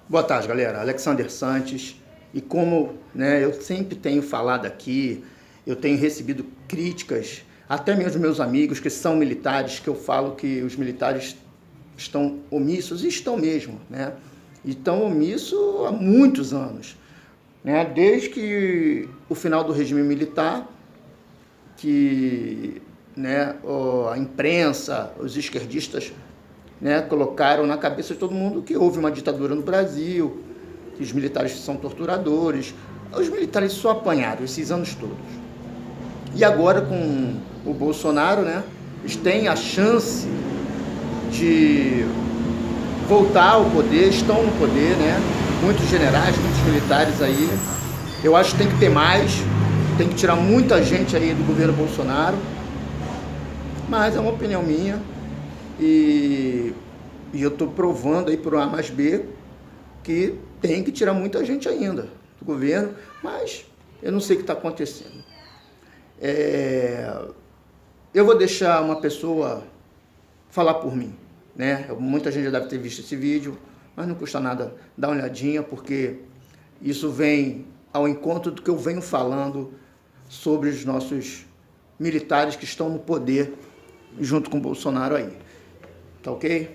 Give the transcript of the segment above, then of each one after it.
Boa tarde, galera. Alexander Santos. E como, né, eu sempre tenho falado aqui, eu tenho recebido críticas, até mesmo meus amigos que são militares, que eu falo que os militares estão omissos, e estão mesmo, né? E estão omissos há muitos anos, né? Desde que o final do regime militar, que, né, a imprensa, os esquerdistas, né, colocaram na cabeça de todo mundo que houve uma ditadura no Brasil, que os militares são torturadores. Os militares só apanharam esses anos todos. E agora com o Bolsonaro, né, eles têm a chance de voltar ao poder, estão no poder, né? Muitos generais, muitos militares aí. Eu acho que tem que ter mais, tem que tirar muita gente aí do governo Bolsonaro. Mas é uma opinião minha. E eu estou provando aí por A mais B que tem que tirar muita gente ainda do governo, mas eu não sei o que está acontecendo. Eu vou deixar uma pessoa falar por mim, né? Muita gente já deve ter visto esse vídeo, mas não custa nada dar uma olhadinha, porque isso vem ao encontro do que eu venho falando sobre os nossos militares que estão no poder junto com o Bolsonaro aí. Tá ok?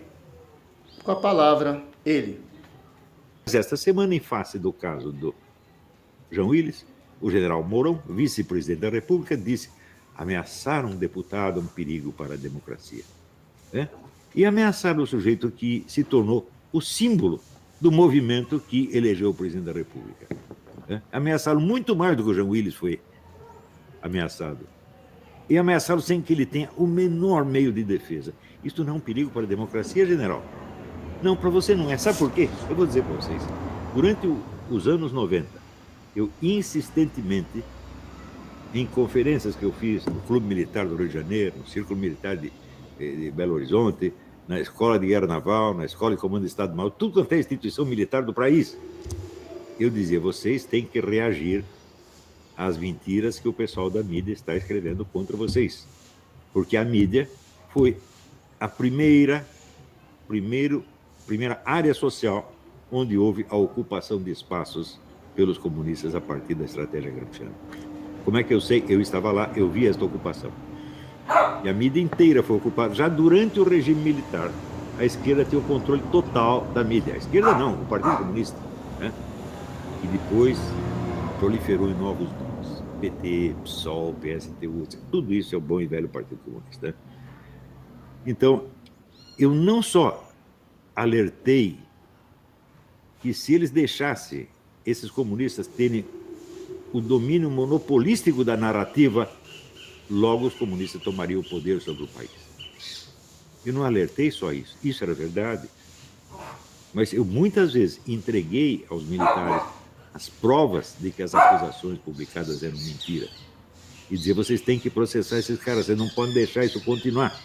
Com a palavra, ele. Esta semana, em face do caso do João Willis, o general Mourão, vice-presidente da República, disse: ameaçar um deputado é um perigo para a democracia. Né? E ameaçar o sujeito que se tornou o símbolo do movimento que elegeu o presidente da República. Né? Ameaçaram muito mais do que o João Willis foi ameaçado. E ameaçaram sem que ele tenha o menor meio de defesa. Isto não é um perigo para a democracia, general? Não, para você não é. Sabe por quê? Eu vou dizer para vocês. Durante os anos 90, eu insistentemente, em conferências que eu fiz no Clube Militar do Rio de Janeiro, no Círculo Militar de Belo Horizonte, na Escola de Guerra Naval, na Escola de Comando do Estado-Maior, tudo quanto é instituição militar do país, eu dizia: vocês têm que reagir às mentiras que o pessoal da mídia está escrevendo contra vocês. Porque a mídia foi a primeira área social onde houve a ocupação de espaços pelos comunistas a partir da estratégia gramsciana. Como é que eu sei? Eu estava lá, eu vi esta ocupação. E a mídia inteira foi ocupada. Já durante o regime militar, a esquerda tinha o controle total da mídia. A esquerda não, o Partido Comunista. Né? E depois proliferou em novos nomes. PT, PSOL, PSTU, tudo isso é o bom e velho Partido Comunista. Né? Então, eu não só alertei que se eles deixassem esses comunistas terem o domínio monopolístico da narrativa, logo os comunistas tomariam o poder sobre o país. Eu não alertei só isso, isso era verdade. Mas eu muitas vezes entreguei aos militares as provas de que as acusações publicadas eram mentira. E dizer: vocês têm que processar esses caras, vocês não podem deixar isso continuar.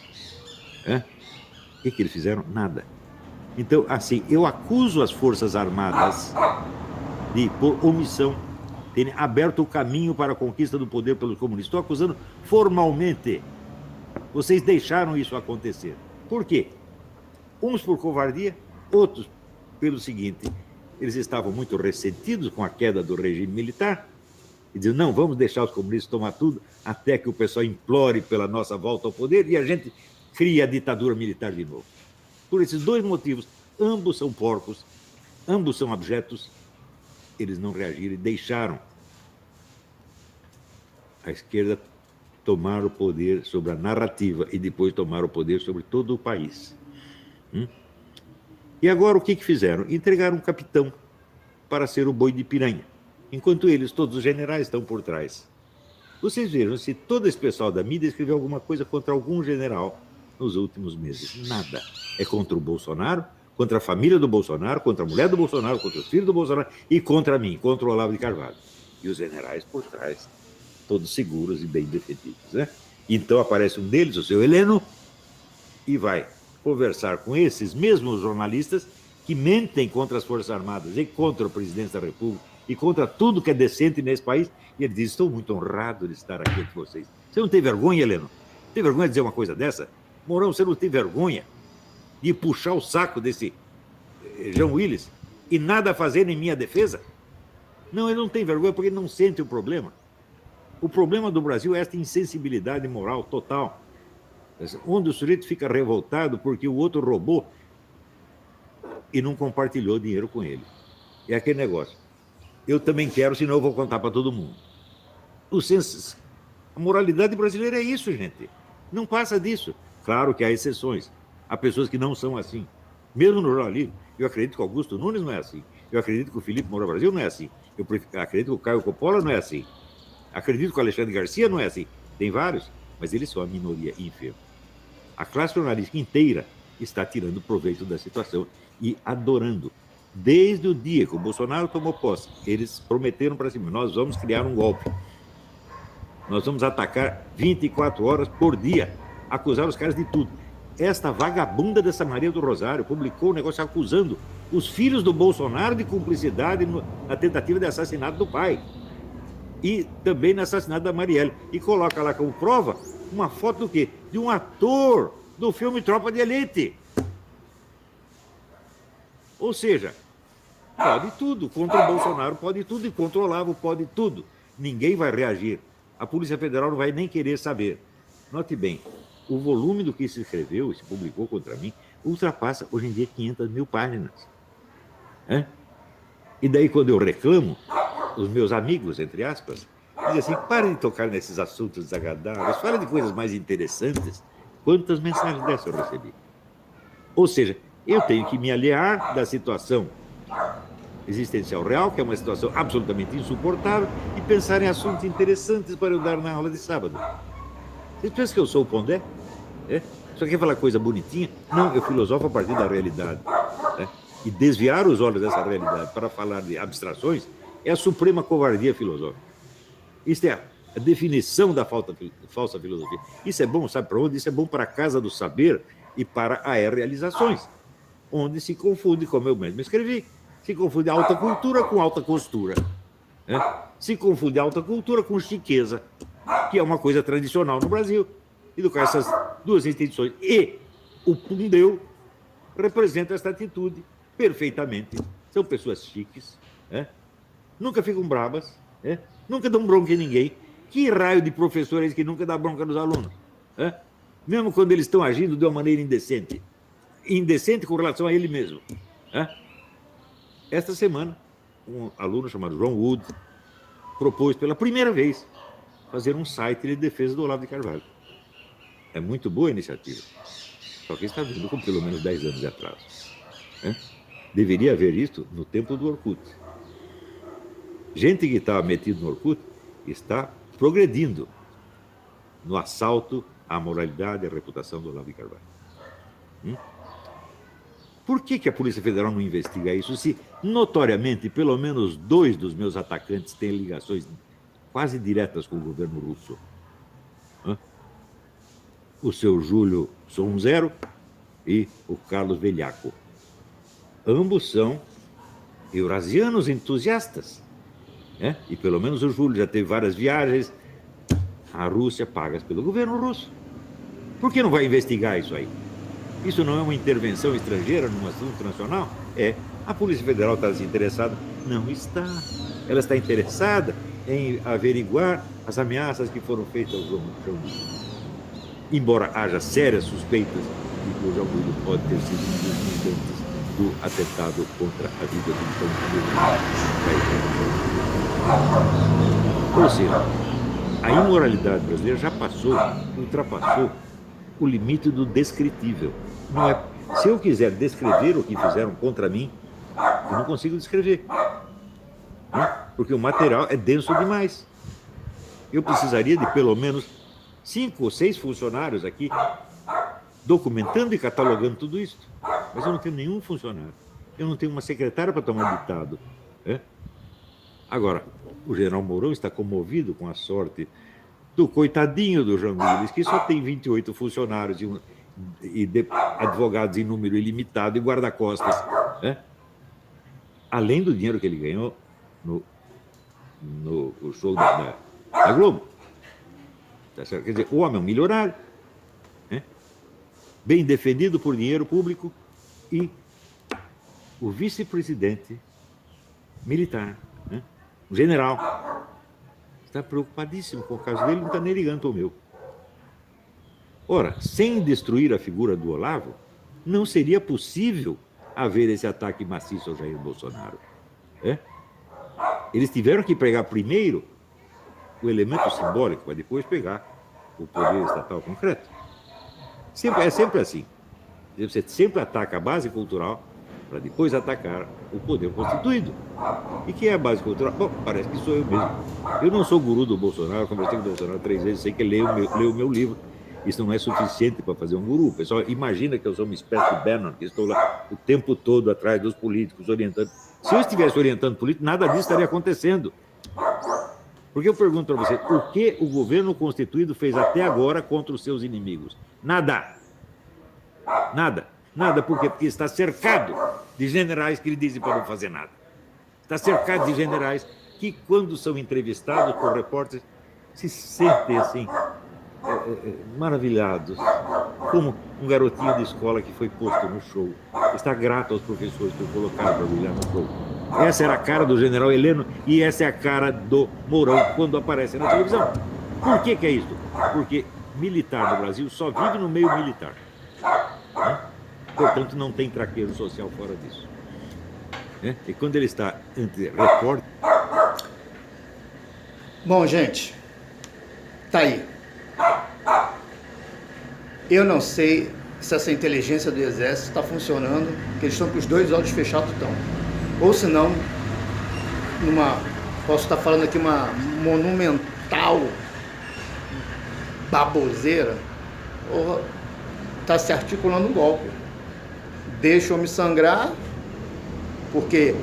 O que eles fizeram? Nada. Então, assim, eu acuso as Forças Armadas de, por omissão, terem aberto o caminho para a conquista do poder pelos comunistas. Estou acusando formalmente. Vocês deixaram isso acontecer. Por quê? Uns por covardia, outros pelo seguinte: eles estavam muito ressentidos com a queda do regime militar e diziam: não, vamos deixar os comunistas tomar tudo até que o pessoal implore pela nossa volta ao poder e a gente cria a ditadura militar de novo. Por esses dois motivos, ambos são porcos, ambos são abjetos, eles não reagiram e deixaram a esquerda tomar o poder sobre a narrativa e depois tomar o poder sobre todo o país. E agora o que fizeram? Entregaram um capitão para ser o boi de piranha, enquanto eles, todos os generais, estão por trás. Vocês viram se todo esse pessoal da mídia escreveu alguma coisa contra algum general nos últimos meses? Nada. É contra o Bolsonaro, contra a família do Bolsonaro, contra a mulher do Bolsonaro, contra os filhos do Bolsonaro e contra mim, contra o Olavo de Carvalho. E os generais por trás, todos seguros e bem defendidos. Né? Então aparece um deles, o seu Heleno, e vai conversar com esses mesmos jornalistas que mentem contra as Forças Armadas e contra o presidente da República e contra tudo que é decente nesse país. E ele diz: estou muito honrado de estar aqui entre vocês. Você não tem vergonha, Heleno? Tem vergonha de dizer uma coisa dessa? Mourão, você não tem vergonha de puxar o saco desse João Willis e nada a fazer em minha defesa? Não, ele não tem vergonha porque ele não sente o problema. O problema do Brasil é esta insensibilidade moral total, onde o sujeito fica revoltado porque o outro roubou e não compartilhou dinheiro com ele. É aquele negócio. Eu também quero, senão eu vou contar para todo mundo. A moralidade brasileira é isso, gente. Não passa disso. Claro que há exceções. Há pessoas que não são assim. Mesmo no jornalismo. Eu acredito que o Augusto Nunes não é assim. Eu acredito que o Felipe Moura Brasil não é assim. Eu acredito que o Caio Coppola não é assim. Acredito que o Alexandre Garcia não é assim. Tem vários, mas eles são a minoria ínfima. A classe jornalística inteira está tirando proveito da situação e adorando. Desde o dia que o Bolsonaro tomou posse, eles prometeram para cima: nós vamos criar um golpe. Nós vamos atacar 24 horas por dia, acusar os caras de tudo. Esta vagabunda dessa Maria do Rosário publicou um negócio acusando os filhos do Bolsonaro de cumplicidade na tentativa de assassinato do pai. E também no assassinato da Marielle. E coloca lá como prova uma foto do quê? De um ator do filme Tropa de Elite. Ou seja, pode tudo. Contra o Bolsonaro pode tudo e contra o Olavo pode tudo. Ninguém vai reagir. A Polícia Federal não vai nem querer saber. Note bem, o volume do que se escreveu e se publicou contra mim ultrapassa, hoje em dia, 500 mil páginas. E daí, quando eu reclamo, os meus amigos, entre aspas, dizem assim: parem de tocar nesses assuntos desagradáveis, falem de coisas mais interessantes. Quantas mensagens dessas eu recebi? Ou seja, eu tenho que me aliar da situação existencial real, que é uma situação absolutamente insuportável, e pensar em assuntos interessantes para eu dar na aula de sábado. Vocês pensam que eu sou o Pondé? Só quer falar coisa bonitinha? Não, eu filosofo a partir da realidade. E desviar os olhos dessa realidade para falar de abstrações é a suprema covardia filosófica. Isso é a definição da falsa filosofia. Isso é bom, sabe para onde? Isso é bom para a casa do saber e para a realizações, onde se confunde, como eu mesmo escrevi, se confunde alta cultura com alta costura. Se confunde alta cultura com chiqueza, que é uma coisa tradicional no Brasil. E do caso, essas duas instituições e o Pundeu representam esta atitude perfeitamente. São pessoas chiques, nunca ficam bravas, nunca dão bronca em ninguém. Que raio de professores que nunca dá bronca nos alunos? Mesmo quando eles estão agindo de uma maneira indecente. Indecente com relação a ele mesmo. Esta semana, um aluno chamado João Wood propôs pela primeira vez fazer um site de defesa do Olavo de Carvalho. É muito boa a iniciativa. Só que está vindo com pelo menos 10 anos de atraso. Deveria haver isto no tempo do Orkut. Gente que estava metida no Orkut está progredindo no assalto à moralidade e à reputação do Olavo de Carvalho. Por que a Polícia Federal não investiga isso se, notoriamente, pelo menos 2 dos meus atacantes têm ligações quase diretas com o governo russo? O seu Júlio Sonzero e o Carlos Velhaco. Ambos são eurasianos entusiastas. E pelo menos o Júlio já teve várias viagens à Rússia pagas pelo governo russo. Por que não vai investigar isso aí? Isso não é uma intervenção estrangeira num assunto nacional? A Polícia Federal está desinteressada? Não está. Ela está interessada em averiguar as ameaças que foram feitas ao João Guido. Embora haja sérias suspeitas de que o João Guido pode ter sido um dos integrantes do atentado contra a vida do Ou seja, a imoralidade brasileira já ultrapassou o limite do descritível. Não é, se eu quiser descrever o que fizeram contra mim, eu não consigo descrever. Porque o material é denso demais. Eu precisaria de pelo menos 5 ou 6 funcionários aqui documentando e catalogando tudo isso. Mas eu não tenho nenhum funcionário. Eu não tenho uma secretária para tomar ditado. Agora, o general Mourão está comovido com a sorte do coitadinho do João Willis, que só tem 28 funcionários e advogados em número ilimitado e guarda-costas. Além do dinheiro que ele ganhou no show da Globo. Tá certo? Quer dizer, o homem é um milionário, bem defendido por dinheiro público, e o vice-presidente militar, né? Um general. Está preocupadíssimo com o caso dele, não está nem ligando ao meu. Ora, sem destruir a figura do Olavo, não seria possível haver esse ataque maciço ao Jair Bolsonaro. É? Eles tiveram que pegar primeiro o elemento simbólico, para depois pegar o poder estatal concreto. É sempre assim. Você sempre ataca a base cultural para depois atacar o poder constituído. E que é a base cultural? Bom, parece que sou eu mesmo. Eu não sou guru do Bolsonaro, conversei com o Bolsonaro 3 vezes, sei que leu o meu livro. Isso não é suficiente para fazer um guru. O pessoal imagina que eu sou uma espécie de Bannon, que estou lá o tempo todo atrás dos políticos, orientando. Se eu estivesse orientando políticos, nada disso estaria acontecendo. Porque eu pergunto para você, o que o governo constituído fez até agora contra os seus inimigos? Nada. Nada. Nada, por quê? Porque está cercado de generais que lhe dizem para não fazer nada. Está cercado de generais que, quando são entrevistados por repórteres, se sentem assim, maravilhados, como um garotinho de escola que foi posto no show. Está grato aos professores que o colocaram para brilhar no show. Essa era a cara do general Heleno e essa é a cara do Mourão quando aparece na televisão. Por que é isso? Porque militar no Brasil só vive no meio militar. Né? Portanto, não tem traqueiro social fora disso. Né? E quando ele está entre repórter... Bom, gente, tá aí. Eu não sei se essa inteligência do Exército está funcionando, porque eles estão com os 2 olhos fechados, estão. Ou se não, posso estar falando aqui uma monumental baboseira, ou está se articulando um golpe. Deixa eu me sangrar, porque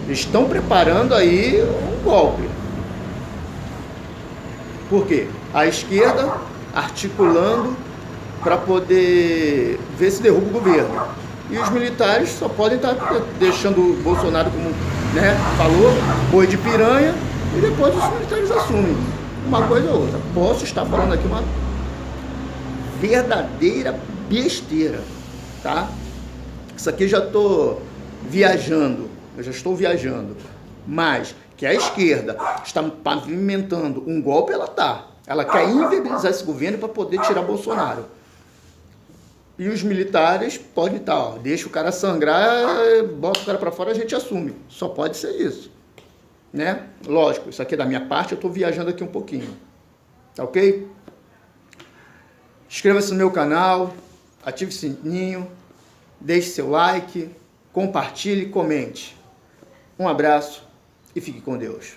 estão preparando aí um golpe. Por quê? A esquerda articulando para poder ver se derruba o governo. E os militares só podem estar deixando o Bolsonaro, como falou, boi de piranha, e depois os militares assumem uma coisa ou outra. Posso estar falando aqui uma verdadeira besteira, tá? Isso aqui eu já estou viajando, mas que a esquerda está pavimentando um golpe, ela quer inviabilizar esse governo para poder tirar Bolsonaro. E os militares podem estar, deixa o cara sangrar, bota o cara para fora, a gente assume. Só pode ser isso, né? Lógico, isso aqui é da minha parte, eu estou viajando aqui um pouquinho, tá ok? Inscreva-se no meu canal, ative o sininho, deixe seu like, compartilhe, comente. Um abraço e fique com Deus.